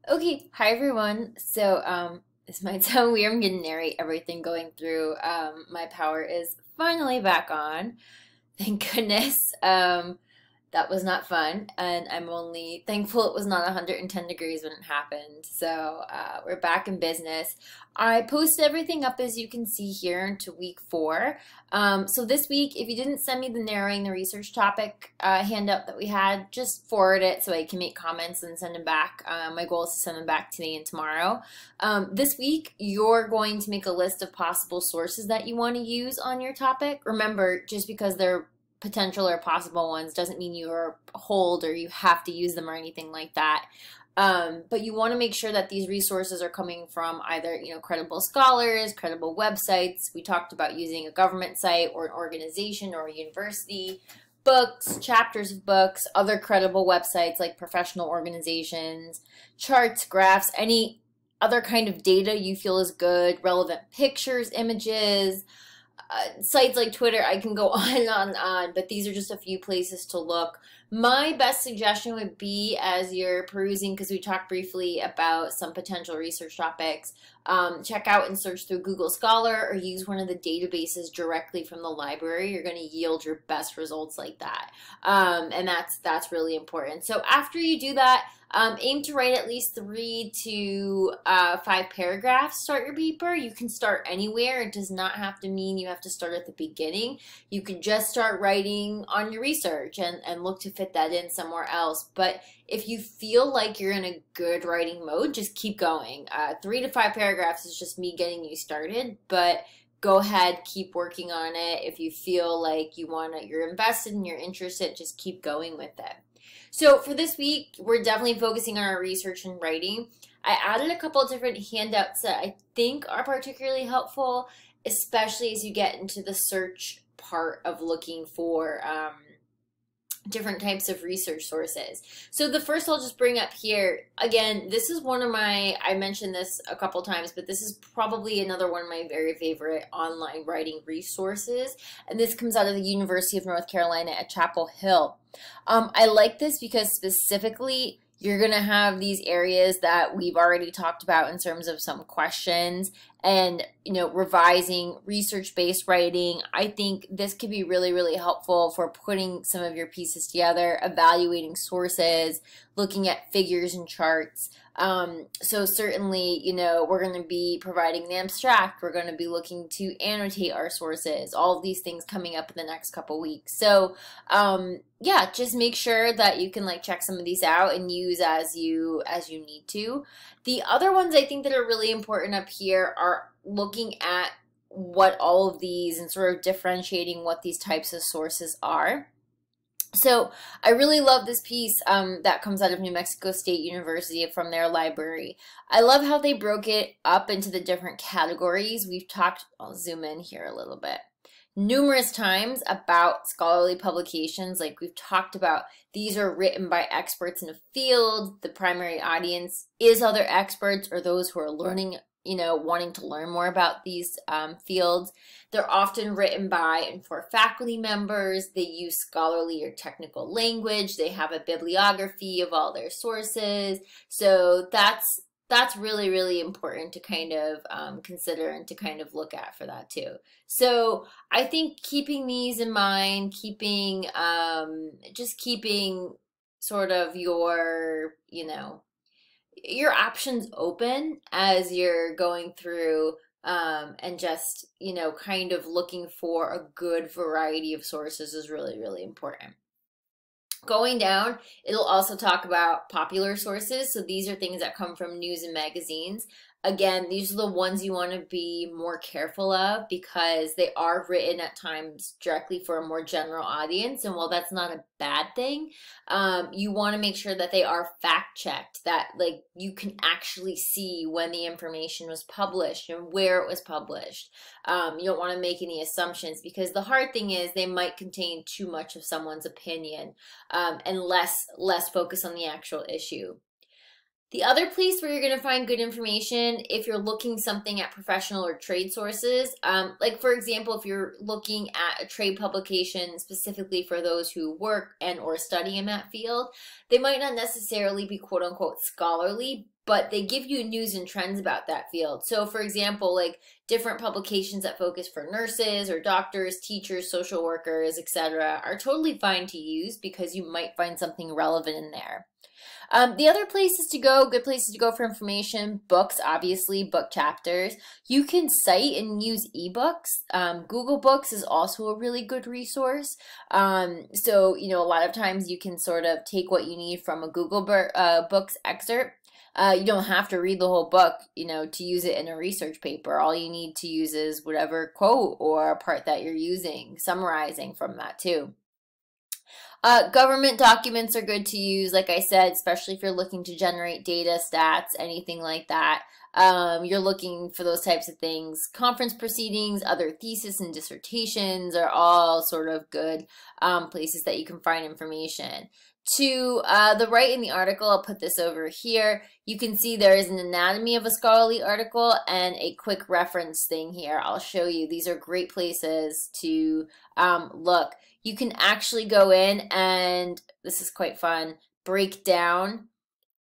Okay, hi everyone. This might sound weird. I'm gonna narrate everything going through. My power is finally back on. Thank goodness. That was not fun, and I'm only thankful it was not 110 degrees when it happened. We're back in business. I posted everything up as you can see here into week four. So this week, if you didn't send me the narrowing the research topic handout that we had, just forward it so I can make comments and send them back. My goal is to send them back today and tomorrow. This week, you're going to make a list of possible sources that you want to use on your topic. Remember, just because they're potential or possible ones doesn't mean you are hold or you have to use them or anything like that. But you want to make sure that these resources are coming from either, credible scholars, credible websites. We talked about using a government site or an organization or a university, books, chapters of books, other credible websites like professional organizations, charts, graphs, any other kind of data you feel is good, relevant pictures, images, sites like Twitter. I can go on and on and on, but these are just a few places to look. My best suggestion would be, as you're perusing, because we talked briefly about some potential research topics, check out and search through Google Scholar or use one of the databases directly from the library. You're going to yield your best results like that. And that's really important. So after you do that, aim to write at least 3 to 5 paragraphs. Start your paper. You can start anywhere. It does not have to mean you have to start at the beginning. You can just start writing on your research and look to fit that in somewhere else. But if you feel like you're in a good writing mode, just keep going. 3 to 5 paragraphs is just me getting you started, but go ahead, keep working on it. If you feel like you're invested and you're interested, just keep going with it. So for this week, we're definitely focusing on our research and writing. I added a couple of different handouts that I think are particularly helpful, especially as you get into the search part of looking for different types of research sources. So the first I'll just bring up here, again, this is one of I mentioned this a couple times, but this is probably another one of my very favorite online writing resources. And this comes out of the University of North Carolina at Chapel Hill. I like this because specifically you're going to have these areas that we've already talked about in terms of some questions and, revising research-based writing. I think this could be really, really helpful for putting some of your pieces together, evaluating sources, looking at figures and charts. So certainly, we're going to be providing the abstract. We're going to be looking to annotate our sources, all of these things coming up in the next couple weeks. So, yeah, just make sure that you can check some of these out and use as you need to. The other ones I think that are really important up here are looking at what all of these and sort of differentiating what these types of sources are. So I really love this piece that comes out of New Mexico State University from their library. I love how they broke it up into the different categories. I'll zoom in here a little bit, numerous times about scholarly publications. Like we've talked about, these are written by experts in a field. The primary audience is other experts or those who are learning, wanting to learn more about these fields. They're often written by and for faculty members. They use scholarly or technical language. They have a bibliography of all their sources. So that's really, really important to kind of consider and to kind of look at for that too. So I think keeping these in mind, just keeping sort of your options open as you're going through and just, kind of looking for a good variety of sources is really, really important. Going down, it'll also talk about popular sources. So these are things that come from news and magazines. Again, these are the ones you want to be more careful of because they are written at times directly for a more general audience. And while that's not a bad thing, you want to make sure that they are fact-checked, that you can actually see when the information was published and where it was published. You don't want to make any assumptions because the hard thing is they might contain too much of someone's opinion and less focus on the actual issue. The other place where you're going to find good information if you're looking something at professional or trade sources, like for example, if you're looking at a trade publication specifically for those who work and or study in that field, they might not necessarily be quote unquote scholarly, but they give you news and trends about that field. So for example, like different publications that focus for nurses or doctors, teachers, social workers, etc. are totally fine to use because you might find something relevant in there. The other places to go, good places to go for information, books, obviously, book chapters. You can cite and use ebooks. Google Books is also a really good resource. So, you know, a lot of times you can sort of take what you need from a Google Books excerpt. You don't have to read the whole book, you know, to use it in a research paper. All you need to use is whatever quote or part that you're using, summarizing from that too. Government documents are good to use, like I said, especially if you're looking to generate data, stats, anything like that. You're looking for those types of things. Conference proceedings, other theses and dissertations are all sort of good places that you can find information. To the right in the article, I'll put this over here, you can see there is an anatomy of a scholarly article and a quick reference thing here. I'll show you. These are great places to look. You can actually go in and, this is quite fun, break down,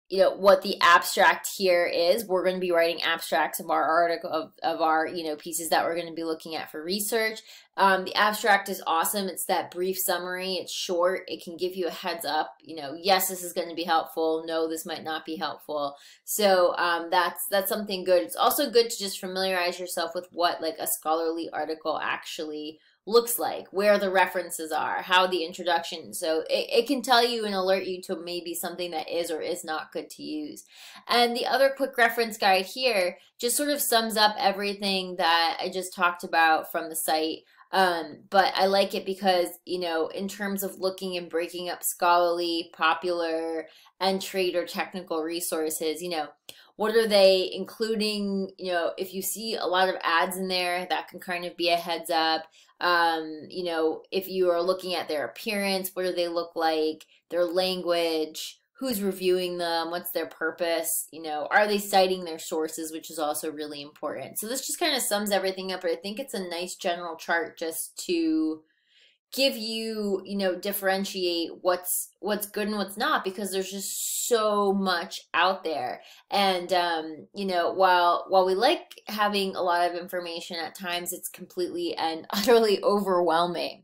you know, what the abstract here is. We're going to be writing abstracts of our article, of our, you know, pieces that we're going to be looking at for research. The abstract is awesome. It's that brief summary. It's short. It can give you a heads up, you know, yes, this is going to be helpful. No, this might not be helpful. So that's something good. It's also good to just familiarize yourself with what like a scholarly article actually looks like, where the references are, how the introduction, so it can tell you and alert you to maybe something that is or is not good to use. And the other quick reference guide here just sort of sums up everything that I just talked about from the site. But I like it because, you know, in terms of looking and breaking up scholarly, popular, and trade or technical resources, you know, what are they including? You know, if you see a lot of ads in there, that can kind of be a heads up. You know, if you are looking at their appearance, what do they look like, their language, who's reviewing them, what's their purpose, you know, are they citing their sources, which is also really important. So this just kind of sums everything up, but I think it's a nice general chart just to give you, you know, differentiate what's good and what's not, because there's just so much out there. And you know, while we like having a lot of information, at times it's completely and utterly overwhelming.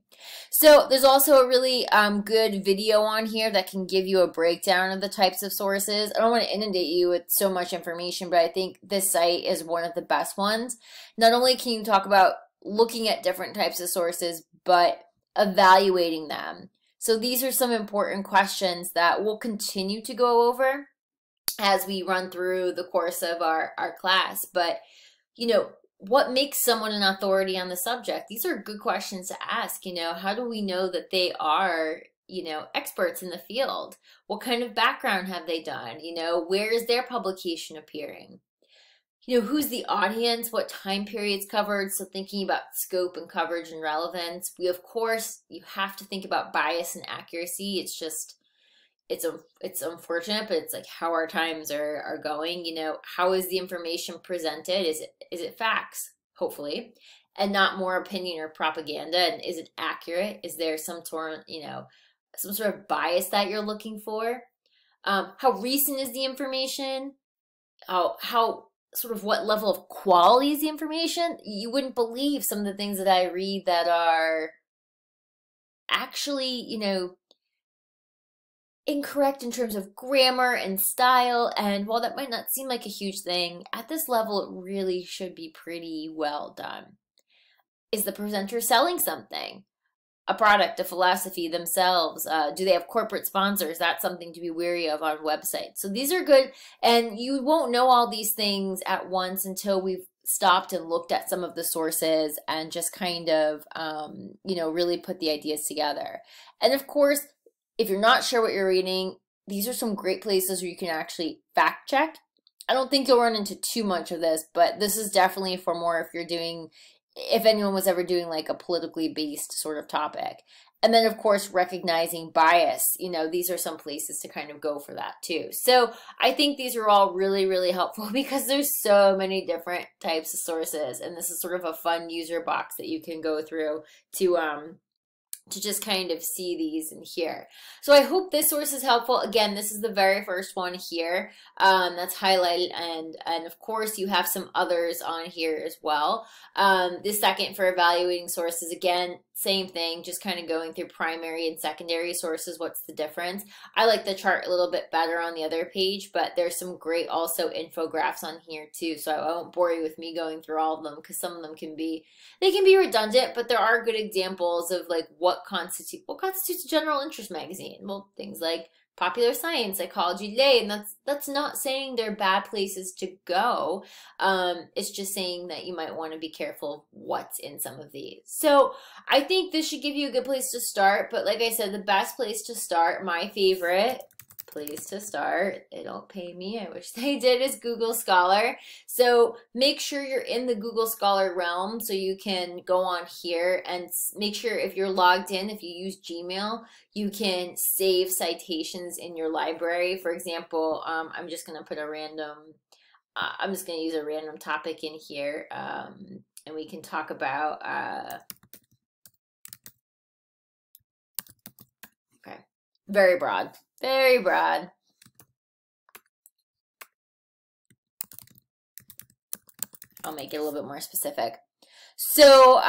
So there's also a really good video on here that can give you a breakdown of the types of sources. I don't want to inundate you with so much information, but I think this site is one of the best ones. Not only can you talk about looking at different types of sources, but evaluating them. So these are some important questions that we'll continue to go over as we run through the course of our class. But, you know, what makes someone an authority on the subject? These are good questions to ask. You know, how do we know that they are, you know, experts in the field? What kind of background have they done? You know, where is their publication appearing? You know, who's the audience, what time periods covered, so thinking about scope and coverage and relevance. We, of course, you have to think about bias and accuracy. It's just, it's unfortunate, but it's like how our times are going. You know, how is the information presented? Is it facts, hopefully, and not more opinion or propaganda? And is it accurate? Is there some sort of bias that you're looking for? How recent is the information? How sort of what level of quality is the information? You wouldn't believe some of the things that I read that are actually, you know, incorrect in terms of grammar and style. And while that might not seem like a huge thing, at this level, it really should be pretty well done. Is the presenter selling something? A product, a philosophy themselves? Do they have corporate sponsors? That's something to be wary of on websites. So these are good, and you won't know all these things at once until we've stopped and looked at some of the sources and just kind of, you know, really put the ideas together. And of course, if you're not sure what you're reading, these are some great places where you can actually fact check. I don't think you'll run into too much of this, but this is definitely for more if you're doing, if anyone was ever doing like a politically based sort of topic. And then, of course, recognizing bias. You know, these are some places to kind of go for that too. So I think these are all really, really helpful because there's so many different types of sources. And this is sort of a fun user box that you can go through to just kind of see these in here. So I hope this source is helpful. Again, this is the very first one here that's highlighted, and of course you have some others on here as well. The second for evaluating sources, again, same thing, just kind of going through primary and secondary sources. What's the difference? I like the chart a little bit better on the other page, but there's some great also infographics on here too. So I won't bore you with me going through all of them because some of them can be redundant, but there are good examples of like what constitutes a general interest magazine. Well, things like Popular Science, Psychology Today, and that's not saying they're bad places to go. It's just saying that you might want to be careful of what's in some of these. So I think this should give you a good place to start, but like I said, the best place to start, my favorite place to start, they don't pay me, I wish they did, is Google Scholar. So make sure you're in the Google Scholar realm so you can go on here and make sure if you're logged in, if you use Gmail, you can save citations in your library. For example, I'm just going to put a random, I'm just going to use a random topic in here, and we can talk about, okay, very broad. Very broad. I'll make it a little bit more specific. So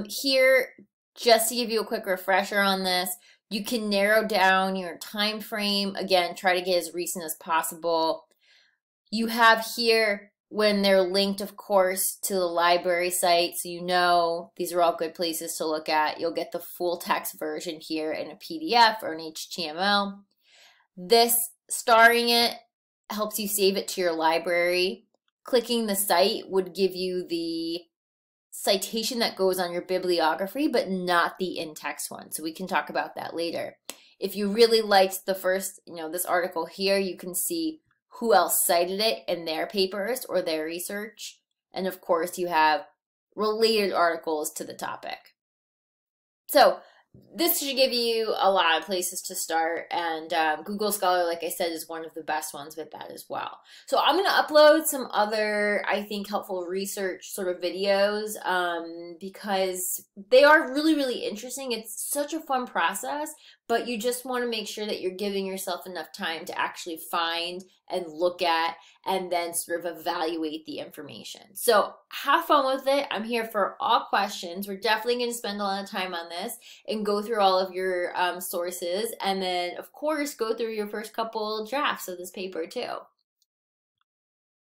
here, just to give you a quick refresher on this, you can narrow down your time frame. Again, try to get as recent as possible. You have here when they're linked, of course, to the library site, so you know these are all good places to look at. You'll get the full text version here in a PDF or an HTML. This, starring it, helps you save it to your library. Clicking the site would give you the citation that goes on your bibliography, but not the in-text one. So we can talk about that later. If you really liked the first, this article here, you can see who else cited it in their papers or their research. And of course, you have related articles to the topic. So this should give you a lot of places to start, and Google Scholar, like I said, is one of the best ones with that as well. So I'm going to upload some other, I think, helpful research sort of videos because they are really, really interesting. It's such a fun process, but you just want to make sure that you're giving yourself enough time to actually find and look at and then sort of evaluate the information. So have fun with it. I'm here for all questions. We're definitely going to spend a lot of time on this and go through all of your sources, and then of course go through your first couple drafts of this paper too.